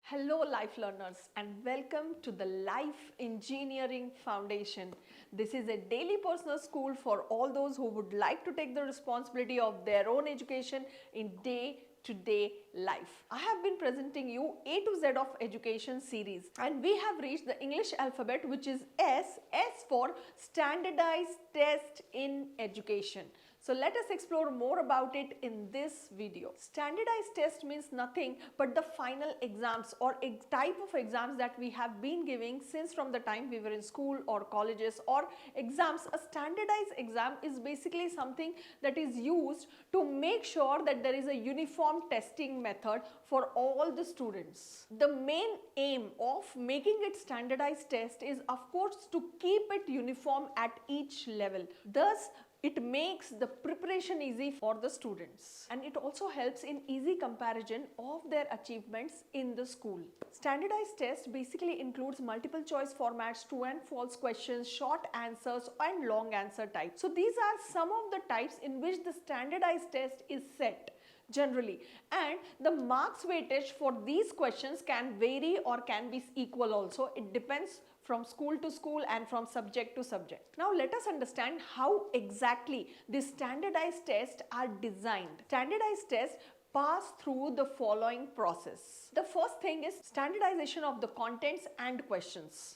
Hello life learners and welcome to the Life Engineering Foundation. This is a daily personal school for all those who would like to take the responsibility of their own education in day-to-day life. I have been presenting you A to Z of education series and we have reached the English alphabet, which is S for Standardized Test in Education. So let us explore more about it in this video. Standardized test means nothing but the final exams or a type of exams that we have been giving since from the time we were in school or colleges or exams. A standardized exam is basically something that is used to make sure that there is a uniform testing method for all the students. The main aim of making it standardized test is of course to keep it uniform at each level. Thus, it makes the preparation easy for the students and it also helps in easy comparison of their achievements in the school. Standardized test basically includes multiple choice formats, true and false questions, short answers and long answer types. So these are some of the types in which the standardized test is set generally, and the marks weightage for these questions can vary or can be equal also. It depends from school to school and from subject to subject. Now let us understand how exactly these standardized tests are designed. Standardized tests pass through the following process. The first thing is standardization of the contents and questions.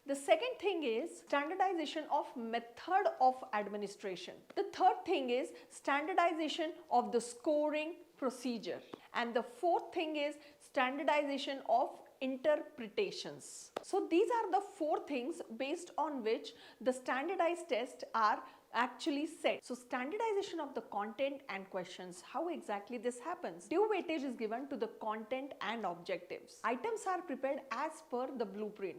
The second thing is standardization of method of administration. The third thing is standardization of the scoring procedure. And the fourth thing is standardization of interpretations. So these are the four things based on which the standardized tests are actually set. So standardization of the content and questions, how exactly this happens? Due weightage is given to the content and objectives. Items are prepared as per the blueprint.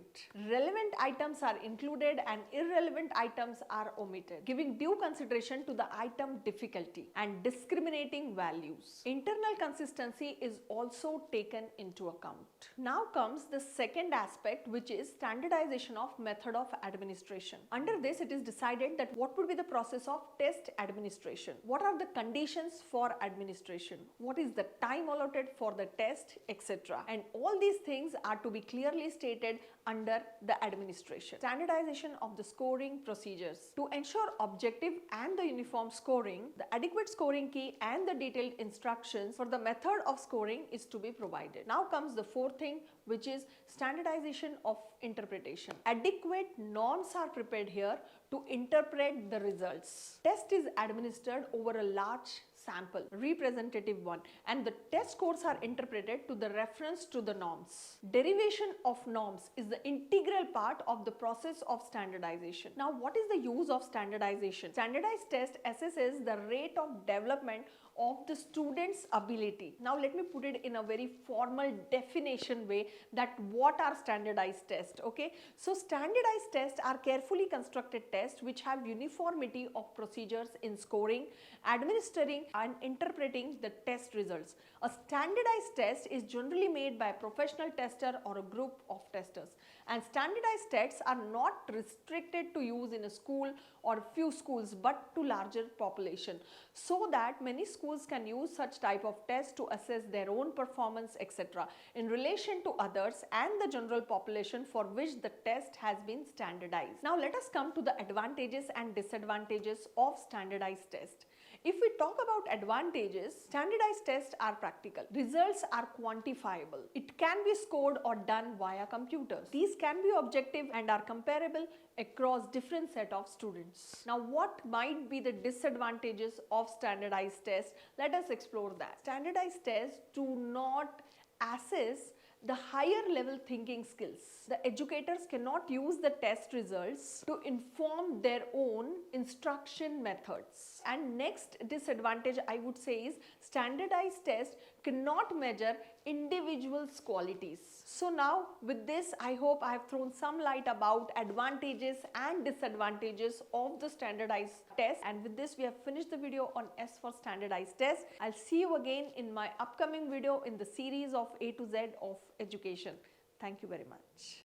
Relevant items are included and irrelevant items are omitted, giving due consideration to the item difficulty and discriminating values. Internal consistency is also taken into account. Now comes the second aspect, which is standardization of method of administration. Under this, it is decided that what would be the process of test administration. What are the conditions for administration? What is the time allotted for the test, etc. And all these things are to be clearly stated under the administration. Standardization of the scoring procedures. To ensure objective and the uniform scoring, the adequate scoring key and the detailed instructions for the method of scoring is to be provided. Now comes the fourth thing, which is standardization of interpretation. Adequate norms are prepared here to interpret the results. Test is administered over a large sample, representative one, and the test scores are interpreted to the reference to the norms. Derivation of norms is the integral part of the process of standardization. Now, what is the use of standardization? Standardized test assesses the rate of development of the student's ability. Now let me put it in a very formal definition way that what are standardized tests, okay? So standardized tests are carefully constructed tests which have uniformity of procedures in scoring, administering and interpreting the test results. A standardized test is generally made by a professional tester or a group of testers, and standardized tests are not restricted to use in a school or few schools but to larger population, so that many schools can use such type of tests to assess their own performance, etc. in relation to others and the general population for which the test has been standardized. Now let us come to the advantages and disadvantages of standardized test. If we talk about advantages, standardized tests are practical. Results are quantifiable. It can be scored or done via computers. These can be objective and are comparable across different set of students. Now what might be the disadvantages of standardized tests? Let us explore that. Standardized tests do not assess the higher level thinking skills. The educators cannot use the test results to inform their own instruction methods. And next disadvantage I would say is standardized test cannot measure individuals' qualities. So now with this, I hope I have thrown some light about advantages and disadvantages of the standardized test. And with this, we have finished the video on S for standardized test. I'll see you again in my upcoming video in the series of A to Z of education. Thank you very much.